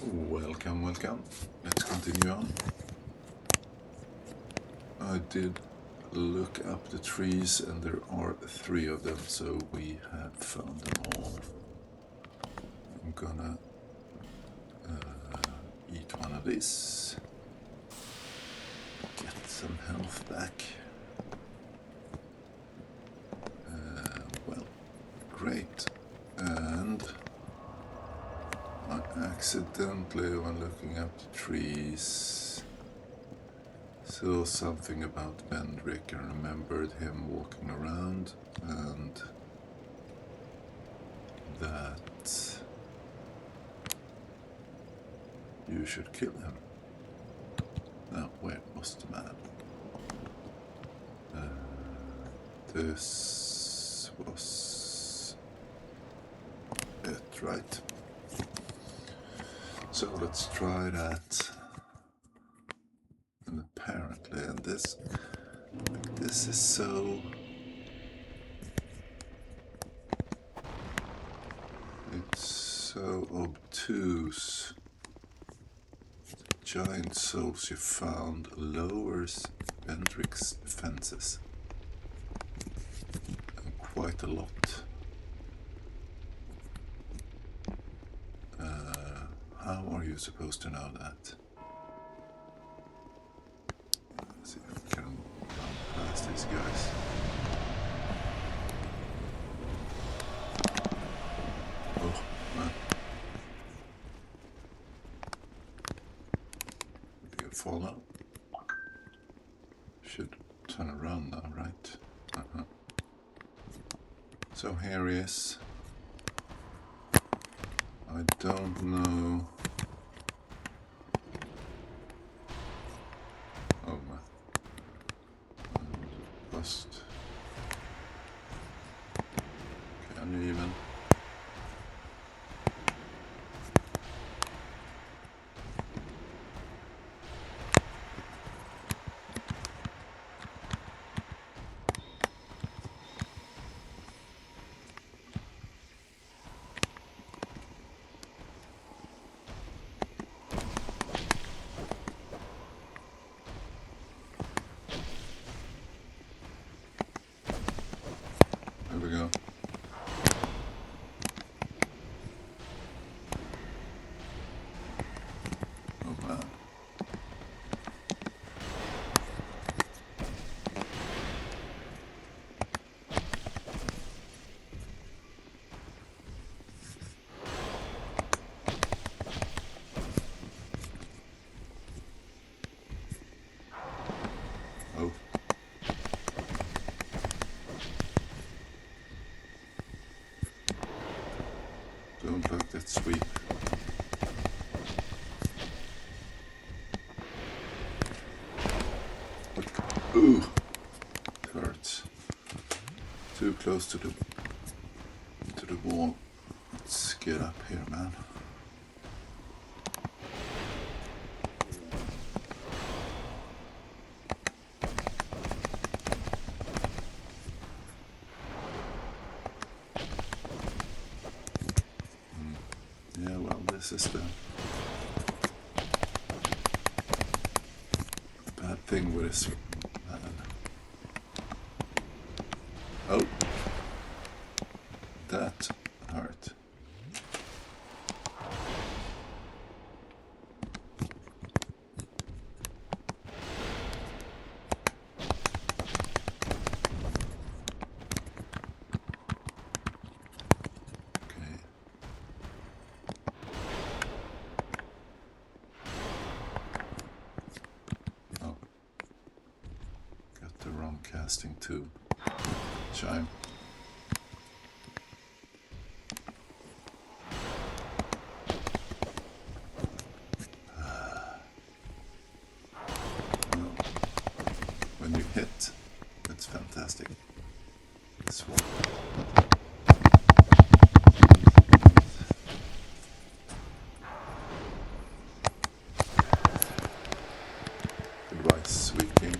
Welcome. Let's continue on. I did look up the trees and there are 3 of them, so we have found them all. I'm gonna eat one of these. Get some health back. Well, great. And I accidentally, when looking up the trees, saw something about Drangleic and remembered him walking around, and that you should kill him. Now, where was the man? This was it, right? So let's try that. And apparently, and this is so... It's so obtuse. The giant souls you found lowers Drangleic's defenses. And quite a lot. How are you supposed to know that? Let's see if we can run past these guys. Oh, man. Did you fall now? Should turn around now, right? So here he is. I don't know. Oh man. Bust. Can you even? There we go. Oh man. Oh. Don't like that sweep. Ooh, it hurts. Too close to the wall. Let's get up here, man. Yeah, well, this is the bad thing with this man. Oh, that hurt. Okay. Oh, got the wrong casting too. Chime. When you hit, it's fantastic. This one. Goodbye, sweet king.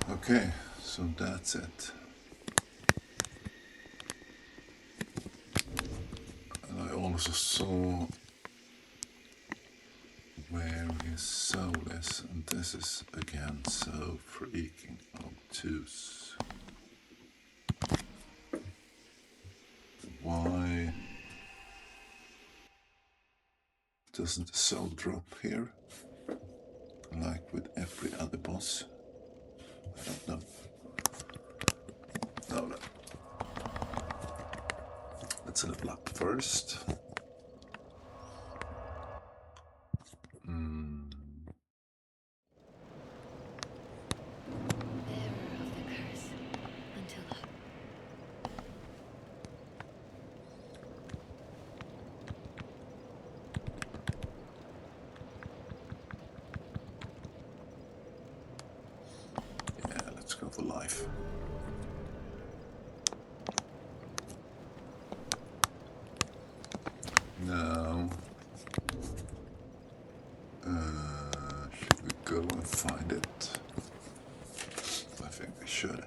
Okay, so that's it. also saw where his soul is, and this is again so freaking obtuse. Why doesn't the soul drop here like with every other boss? I don't know. No. Let's level up first. Go for life. Now, should we go and find it? I think we should.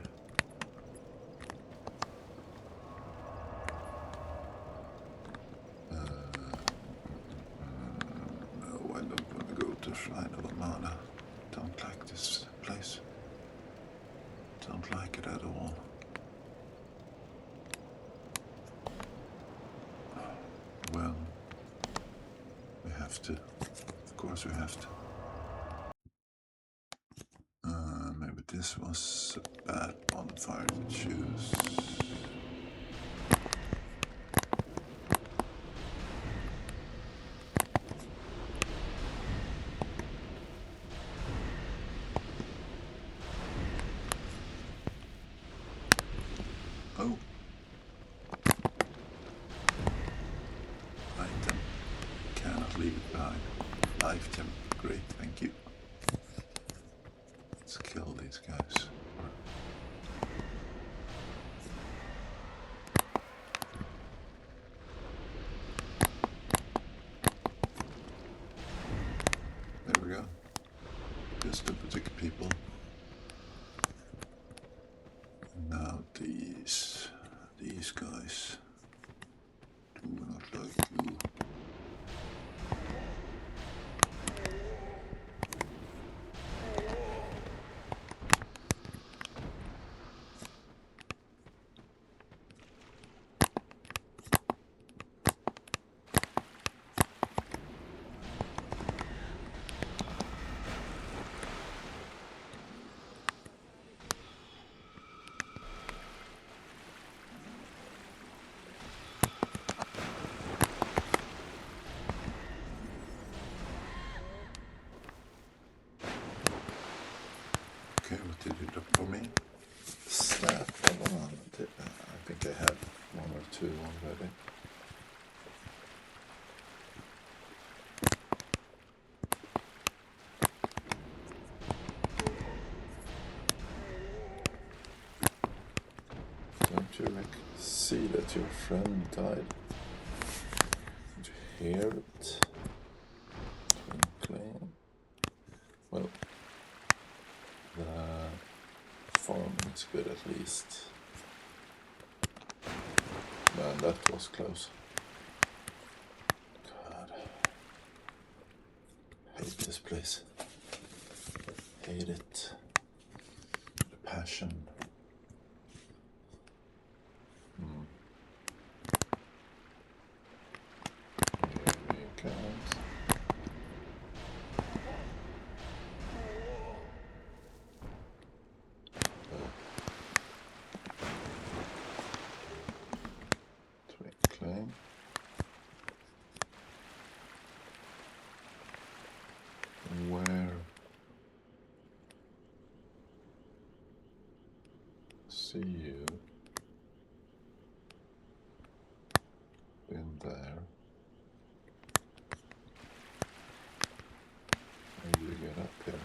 No, I don't want to go to Shrine of Amana. Don't like this place. Don't like it at all. Well, we have to. Of course we have to. Maybe this was a bad bonfire to choose. Oh. Item. Cannot leave it behind. Life gem. Great, thank you. Let's kill these guys. There we go. Just to protect people. Now these guys do not like you. Okay, what did you drop for me? Staff of one. I think I have one or two already. Don't you see that your friend died? Did you hear it? Drangleic. Well, the farming is good at least. Man, that was close. God. Hate this place. Hate it. The passion. Here he comes. Drangleic. Where? See you. Been there. How do you get up here?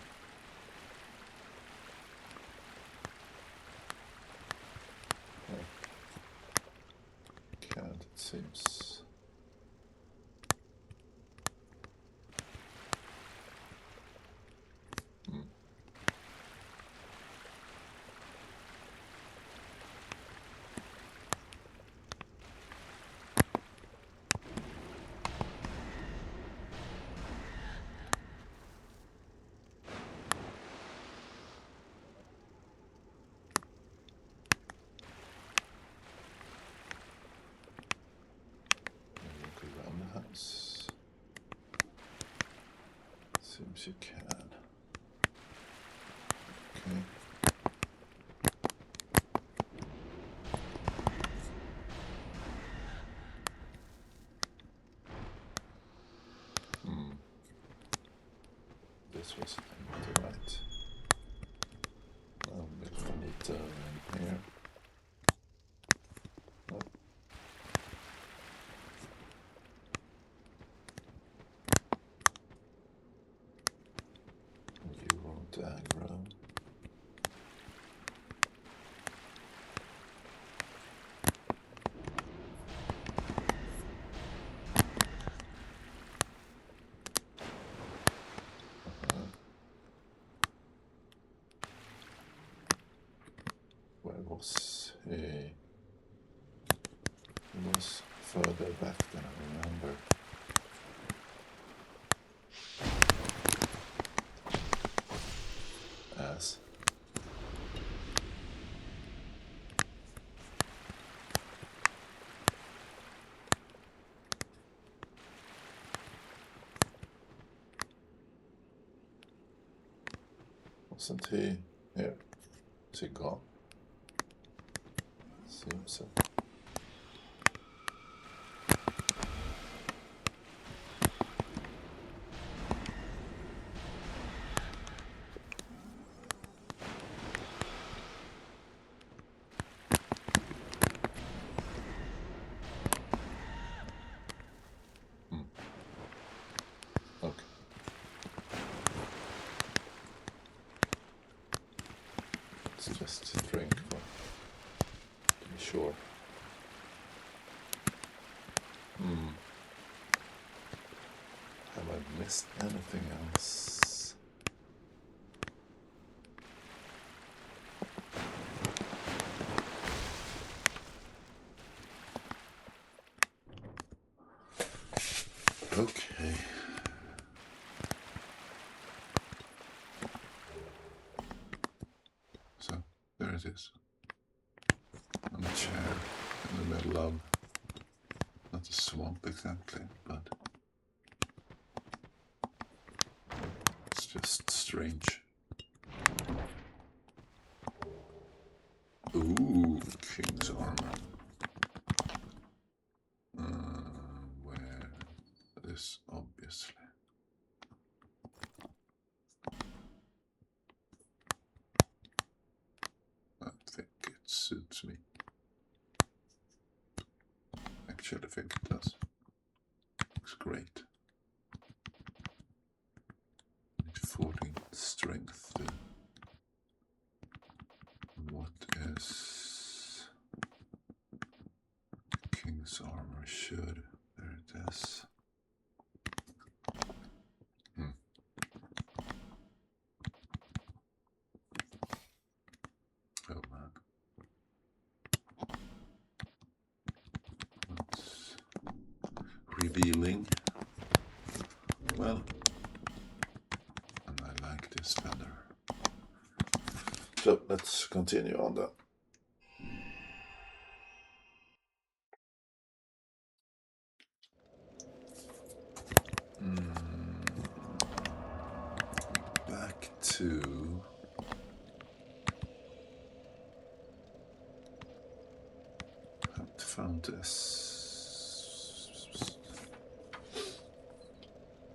Can't, it seems. Sometimes you can. Okay. This was empty, right? Oh, monumental in here. Oh. You won't aggro. Where was he? He was further back than I remember. As wasn't he here? Is he gone? Seems so. Okay. Let's just drink to be sure. Have I missed anything else? Okay. So, there it is. On a chair in the middle of, not a swamp exactly, but it's just strange. Ooh, king's armor. Where? This, obviously. I think it suits me. Actually, I think it does. Looks great. Need 14 strength. What is king's armor? Should. There it is. Oh man. That's revealing. Well, and I like this feather. So let's continue on that. Back to have found this.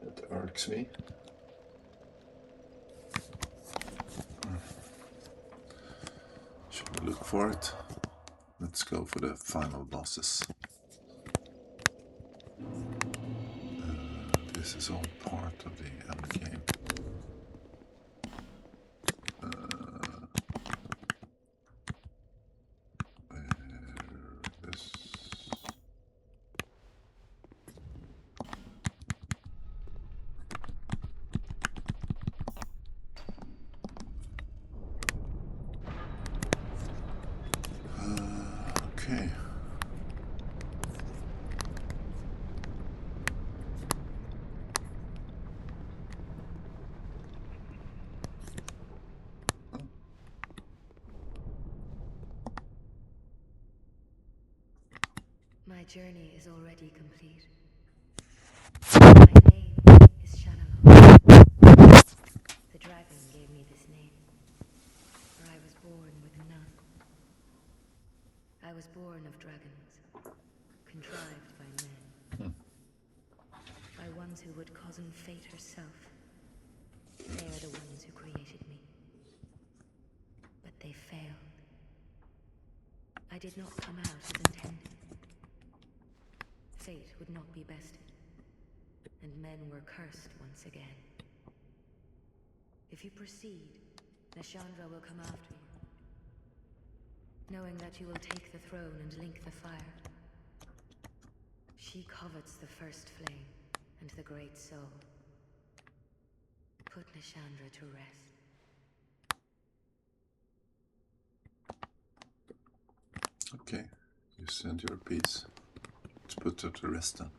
It irks me. Should we look for it? Let's go for the final bosses. This is all part of the end game. This. Okay. My journey is already complete. My name is Shannon. I was born of dragons, contrived by men. By ones who would cozen fate herself. They are the ones who created me. But they failed. I did not come out as intended. Fate would not be bested, and men were cursed once again. If you proceed, Nashandra will come after you, knowing that you will take the throne and link the fire. She covets the first flame and the great soul. Put Nashandra to rest. Okay, you send your piece. Let's put her to rest then.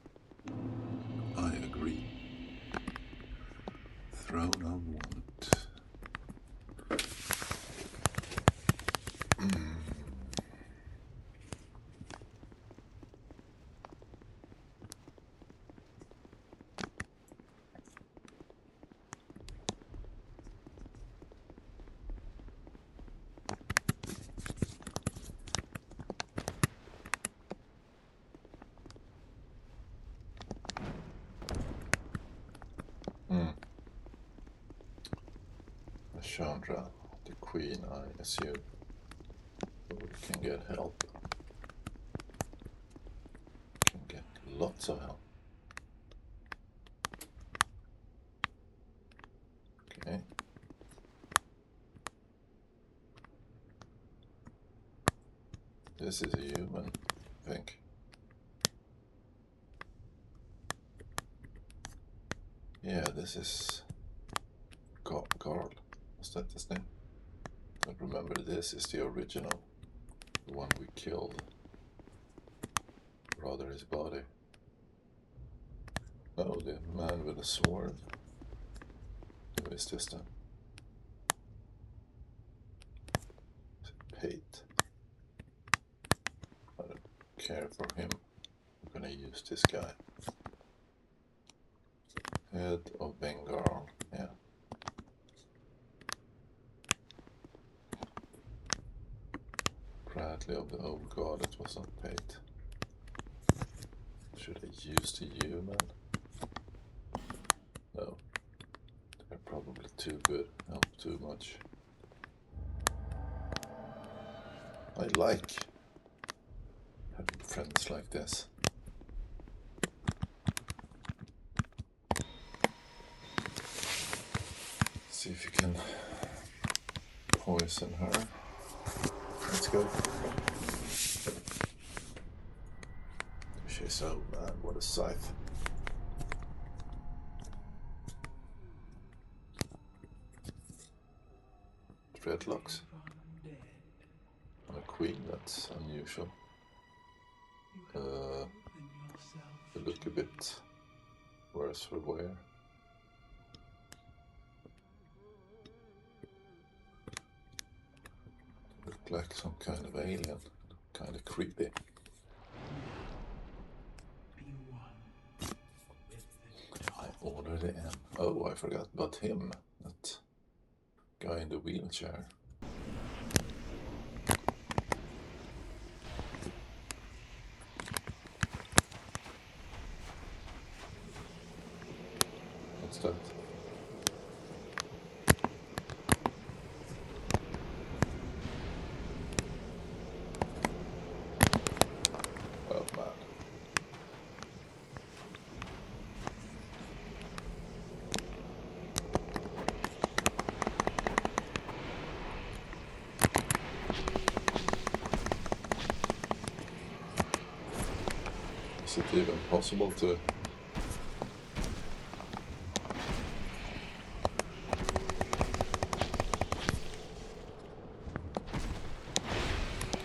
I agree. Throne of Want. Chandra, the queen, I assume. We can get help. Can get lots of help. Okay. This is a human, I think. Yeah, this is Carl. Was that his name? But remember, this is the original. The one we killed. Rather his body. Oh, the man with a sword. Who is this then? Pate. I don't care for him. I'm gonna use this guy. Head of Bengal. Yeah. Bradley of the Old God, it was not Pate. Should I use the human? No. They're probably too good. Help too much. I like having friends like this. See if you can poison her. Let's go. She's so mad. What a scythe. Dreadlocks. I'm a queen, that's unusual. They look a bit worse for wear. Look like some kind of alien. Kind of creepy. I already am. Oh, I forgot about him. That guy in the wheelchair. What's that? Oh man. Is it even possible to...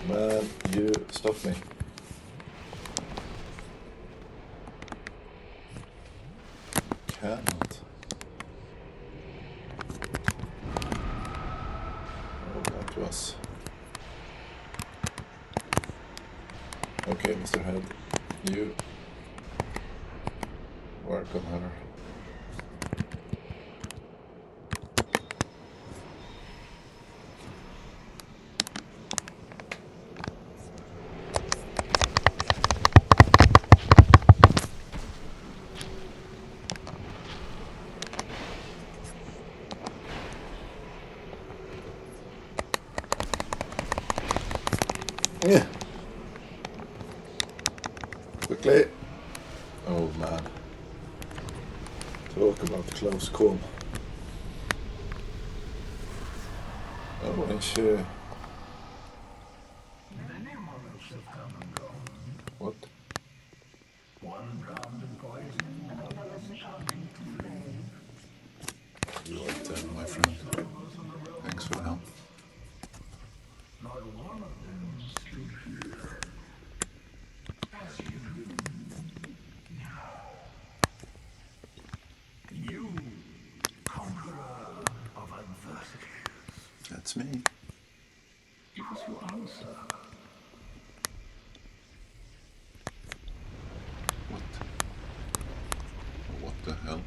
Man, you stop me. Cannot. Oh, that was... Okay, Mr. Head. You work on her. Yeah. Quickly. Oh man. Talk about close call. Oh, and she... What? One drowned in poison, another succumbed to flame. You are dead, my friend. Thanks for the help. Not one of them stood here as you do. You, conqueror of adversities. That's me. Give us your answer. What? What the hell?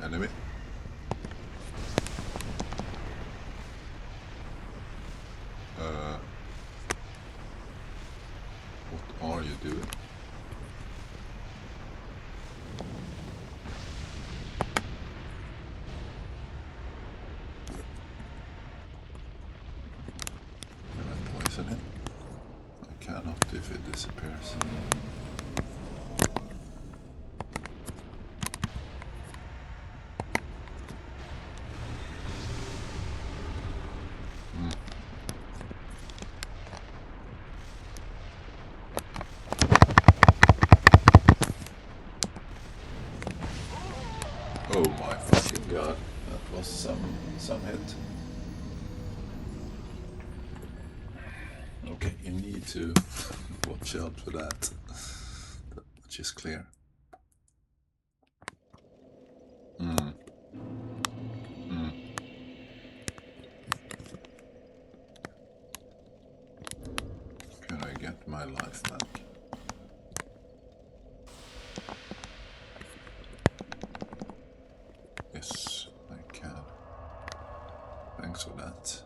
Enemy? What are you doing? Can I poison him? I cannot if it disappears. Oh my fucking god, that was some hit. Okay, you need to watch out for that. That much is clear. Can I get my life back? Yes, I can. Thanks for that.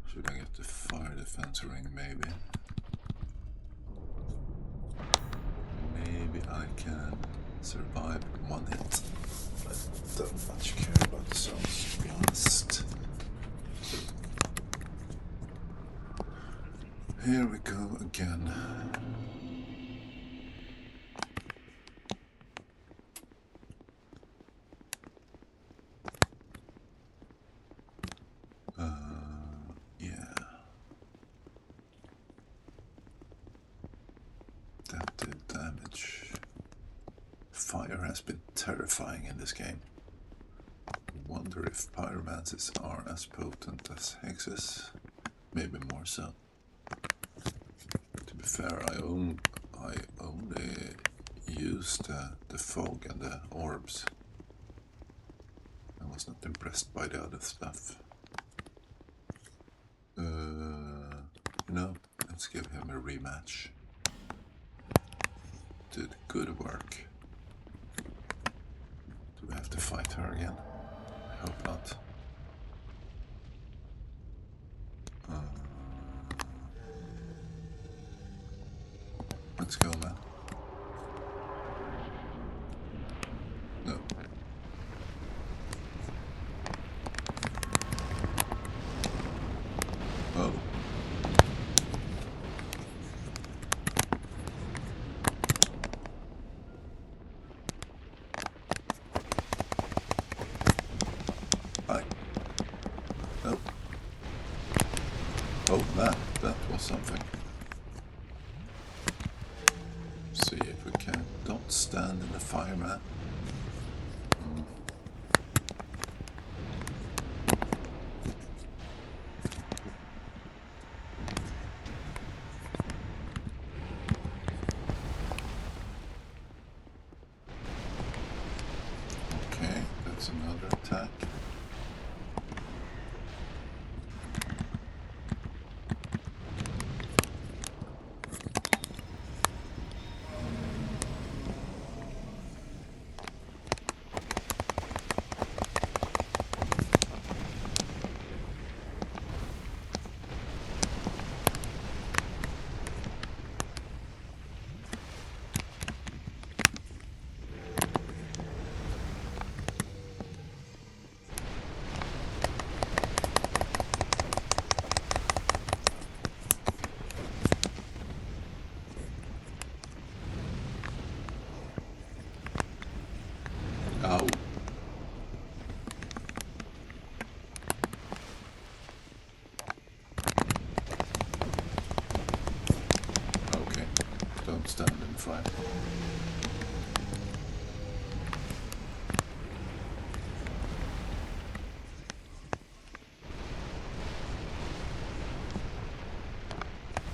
Should I get the fire defense ring, maybe? Maybe I can survive one hit. I don't much care about the sounds, to be honest. Here we go again. Yeah. That did damage. Fire has been terrifying in this game. I wonder if pyromancies are as potent as hexes. Maybe more so. To be fair, I only used the fog and the orbs. I was not impressed by the other stuff. No, let's give him a rematch. Did good work. Do we have to fight her again? I hope not. Let's go, man. No. Oh. Hi. No. Oh, that was something. See if we can. Don't stand in the fire, man. Okay, that's another attack.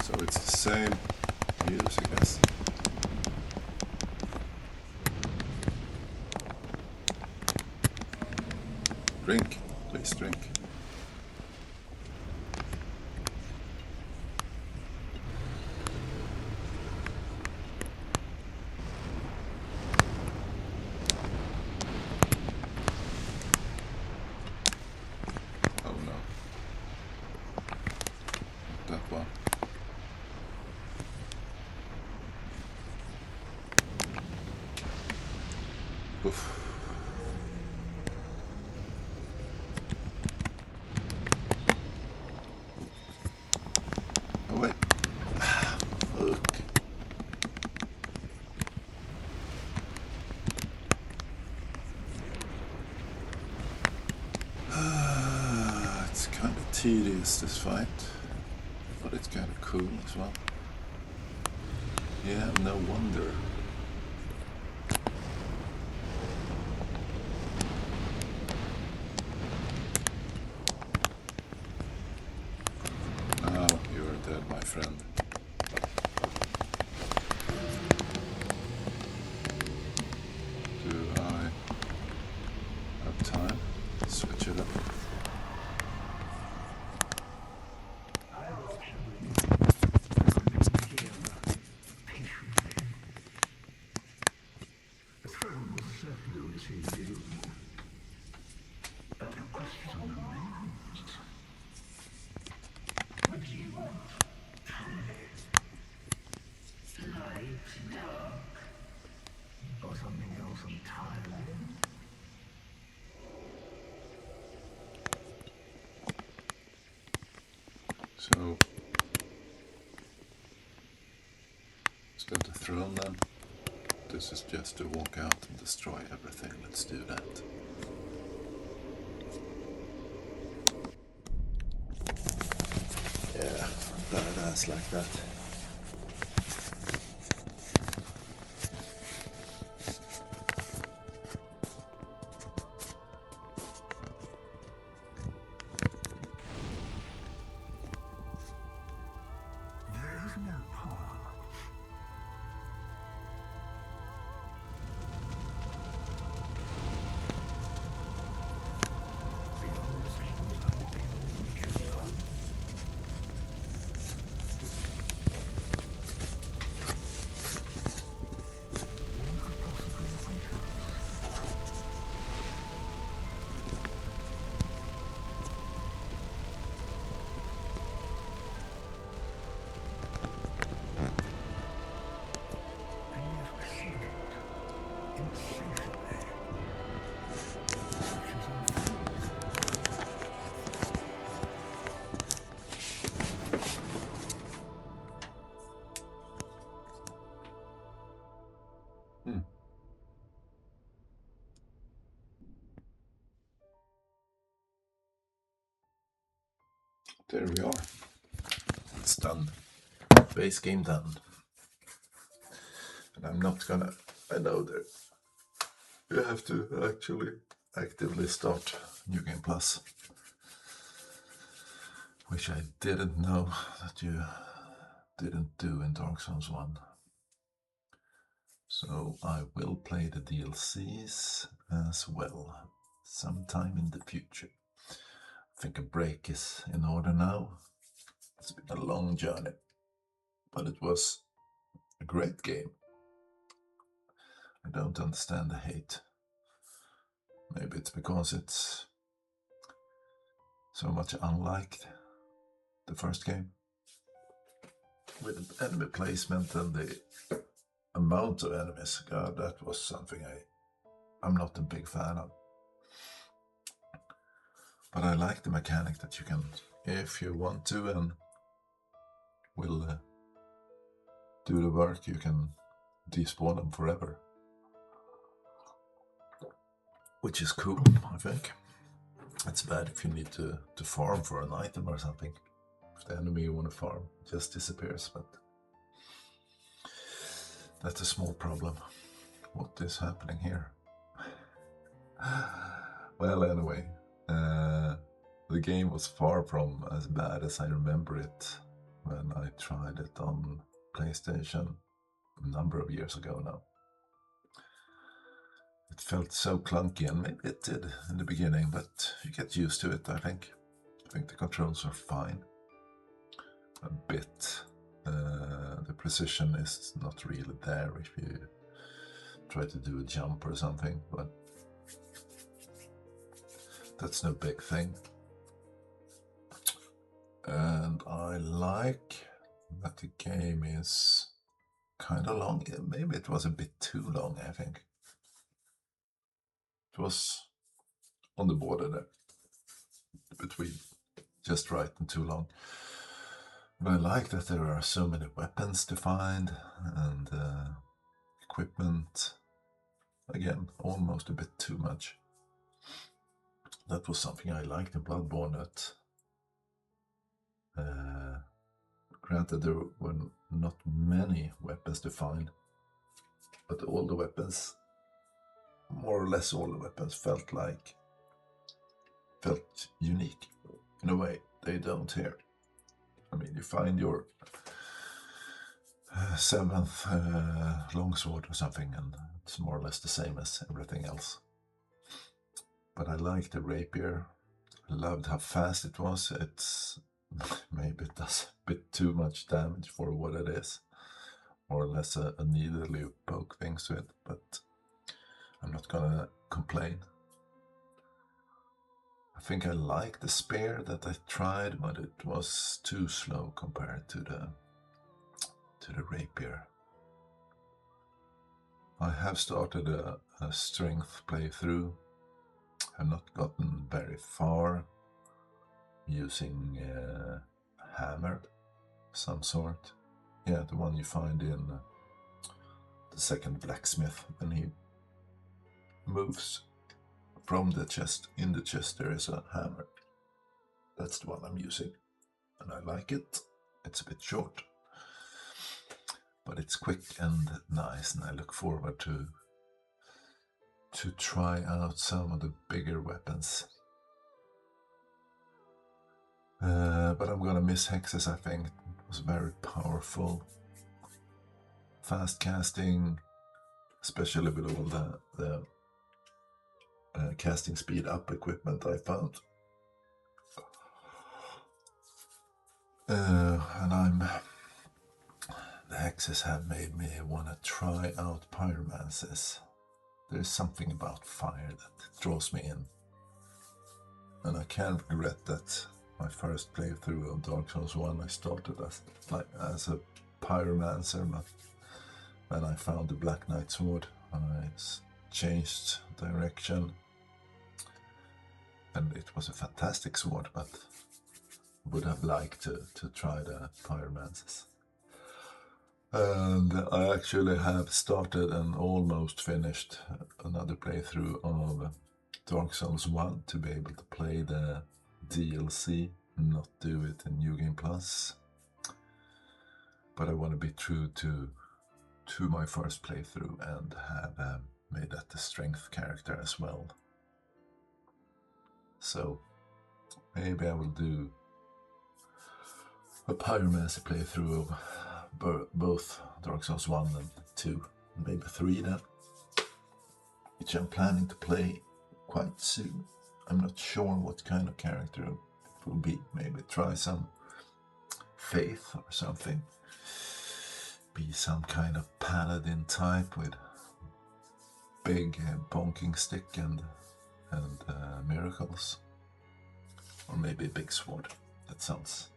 So it's the same use, I guess. Drink, please drink. Oh no. That one. Oof. Oh wait. Look. It's kind of tedious, this fight, but it's kind of cool as well. Yeah, no wonder. Now you are dead, my friend. Do I have time? Switch it up. The throne will certainly receive you. But the question remains. Would you truly light, dark, or something else entirely? So, is that the throne then? This is just to walk out and destroy everything. Let's do that. Yeah, badass like that. There is no pause. There we are. It's done. Base game done. And I'm not gonna. I know that you have to actually actively start New Game Plus, which I didn't know that you didn't do in Dark Souls 1. So I will play the DLCs as well sometime in the future. I think a break is in order now. It's been a long journey, but it was a great game. I don't understand the hate. Maybe it's because it's so much unlike the first game. With the enemy placement and the amount of enemies, God, that was something I'm not a big fan of. But I like the mechanic that you can, if you want to and will do the work, you can despawn them forever. Which is cool, I think. It's bad if you need to farm for an item or something. If the enemy you want to farm just disappears, but that's a small problem. What is happening here? Well, anyway, the game was far from as bad as I remember it when I tried it on PlayStation a number of years ago now. It felt so clunky, and maybe it did in the beginning, but you get used to it, I think. I think the controls are fine. A bit. The precision is not really there if you try to do a jump or something, but that's no big thing. And I like that the game is kind of long. Maybe it was a bit too long, I think. It was on the border there, between just right and too long. But I like that there are so many weapons to find, and equipment. Again, almost a bit too much. That was something I liked in Bloodborne, that granted there were not many weapons to find, but all the weapons, more or less all the weapons, felt unique in a way they don't here. I mean, you find your 7th longsword or something, and it's more or less the same as everything else. But I liked the rapier. I loved how fast it was. It's maybe it does a bit too much damage for what it is. More or less a needle you poke things with, but I'm not gonna complain. I think I liked the spear that I tried, but it was too slow compared to the rapier. I have started a strength playthrough. I've not gotten very far, using a hammer of some sort. Yeah, the one you find in the second blacksmith, and he moves from the chest. In the chest there is a hammer. That's the one I'm using, and I like it. It's a bit short, but it's quick and nice, and I look forward to try out some of the bigger weapons. But I'm gonna miss Hexes, I think. It was very powerful. Fast casting, especially with all the casting speed up equipment I found. And the Hexes have made me want to try out pyromancies. There's something about fire that draws me in. And I can't regret that my first playthrough of Dark Souls 1 I started as a pyromancer, but when I found the Black Knight sword I changed direction, and it was a fantastic sword, but would have liked to try the pyromancies. And I actually have started and almost finished another playthrough of Dark Souls 1 to be able to play the DLC, not do it in New Game Plus. But I want to be true to my first playthrough and have made that the strength character as well. So maybe I will do a pyromancy playthrough of both Dark Souls 1 and 2, maybe 3 then, which I'm planning to play quite soon. I'm not sure what kind of character it will be. Maybe try some faith or something. Be some kind of paladin type with big bonking stick and miracles. Or maybe a big sword. That sounds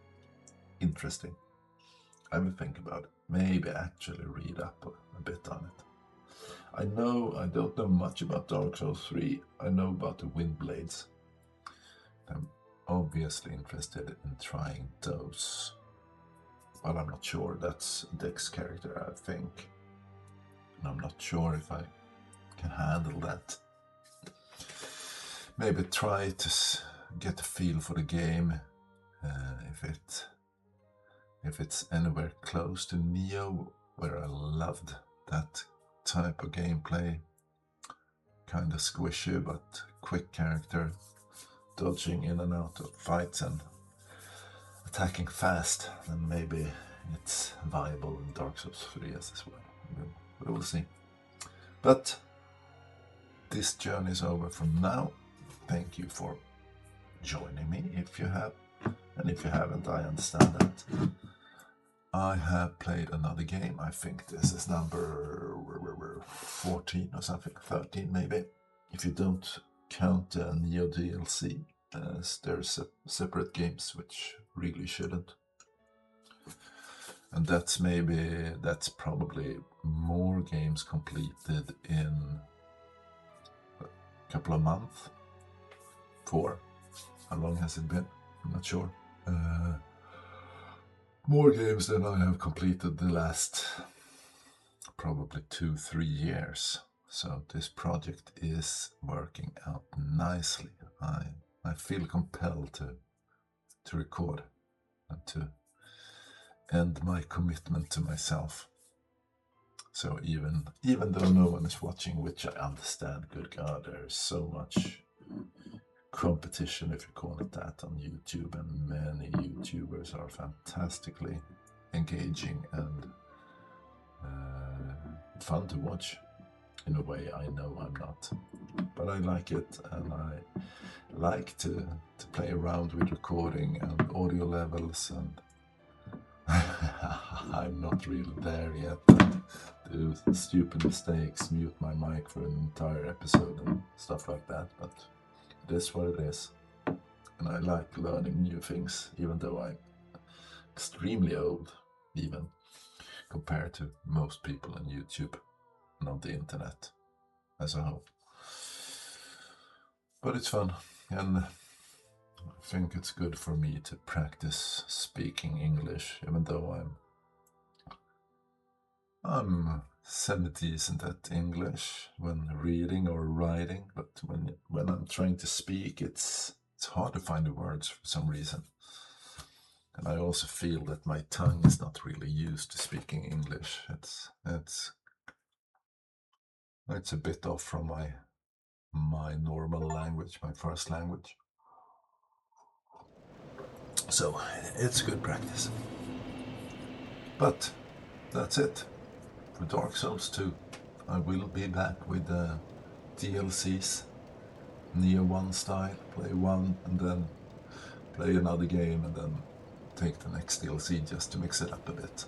interesting. I will think about it. Maybe actually read up a bit on it. I don't know much about Dark Souls 3. I know about the wind blades. I'm obviously interested in trying those. But I'm not sure. That's Dex character, I think. And I'm not sure if I can handle that. Maybe try to get a feel for the game. If it's anywhere close to Neo, where I loved that type of gameplay. Kind of squishy, but quick character, dodging in and out of fights and attacking fast, then maybe it's viable in Dark Souls 3 as well. We will see. But this journey is over for now. Thank you for joining me, if you have. And if you haven't, I understand that. I have played another game. I think this is number 14 or something, 13 maybe. If you don't count the Neo DLC, there's separate games which really shouldn't. And that's probably more games completed in a couple of months. 4. How long has it been? I'm not sure. More games than I have completed the last probably 2-3 years. So this project is working out nicely. I feel compelled to record and to end my commitment to myself. So even though no one is watching, which I understand, good God, there's so much competition, if you call it that, on YouTube, and many YouTubers are fantastically engaging and fun to watch. In a way, I know I'm not, but I like it, and I like to play around with recording and audio levels, and I'm not really there yet. Do stupid mistakes, mute my mic for an entire episode and stuff like that, but it is what it is. And I like learning new things, even though I'm extremely old, even compared to most people on YouTube and on the internet as a whole. But it's fun, and I think it's good for me to practice speaking English, even though I'm semi-decent at English when reading or writing, but when I'm trying to speak, it's hard to find the words for some reason. And I also feel that my tongue is not really used to speaking English. It's a bit off from my normal language, my first language. So it's good practice. But that's it for Dark Souls 2. I will be back with the DLCs, Neo 1 style, play 1 and then play another game and then take the next DLC just to mix it up a bit.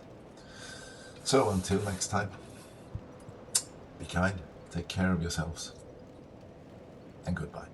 So until next time, be kind, take care of yourselves, and goodbye.